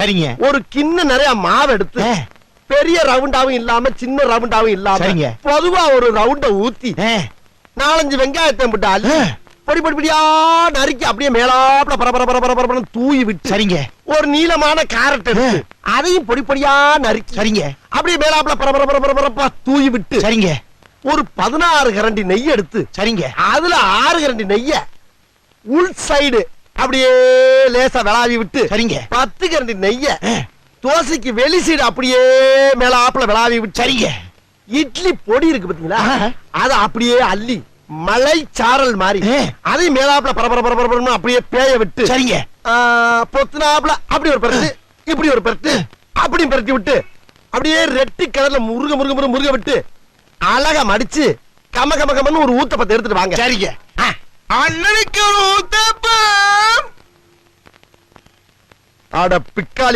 சரிங்க. ஒரு கிண்ண நிறைய மாவு எடுத்து பெரிய ரவுண்டாவும் இல்லாம சின்ன ரவுண்டாவும் இல்லாம பொதுவா ஒரு ரவுண்ட ஊத்தி 4-5 வெங்காயத்தை போட்டு அள்ளி பொடி பொடி பொடியா நறுக்கி அப்படியே மேலாப்ல பரபர தூவி விட்டு சரிங்க. ஒரு நீளமான கேரட் எடுத்து அதையும் பொடி பொடியா நறுக்கி சரிங்க. அப்படியே மேலாப்ல பரபர தூவி விட்டு சரிங்க. ஒரு 16 கரண்டி நெய் எடுத்து சரிங்க. அதுல 6 கரண்டி நெய்ய உள் சைடு அப்படியே லேசா விளாவி விட்டு சரிங்க. 10 கரண்டி நெய்ய தோசைக்கு வெளி சைடு அப்படியே மேலாப்ல விளாவி விட்டு சரிங்க. இட்லி பொடி இருக்கு பாத்தீங்களா, அத அப்படியே அள்ளி மலை சாரல் மாதிரி அதை மேலாப்ல பரபர அப்படியே பேய விட்டு சரிங்க. பொத்துனாப்ல அப்படி ஒரு பெரட்டு இப்படி ஒரு பெரட்டு அப்படியும் பெரட்டி விட்டு அப்படியே ரெட்டி கலர்ல முருக விட்டு அழகா மடிச்சு கமன்னு ஒரு ஊத்தப்பத்தை எடுத்துட்டு வாங்க. சரிங்க. அண்ணனுக்கு ஊத்தப்பம். அட பிக்காளி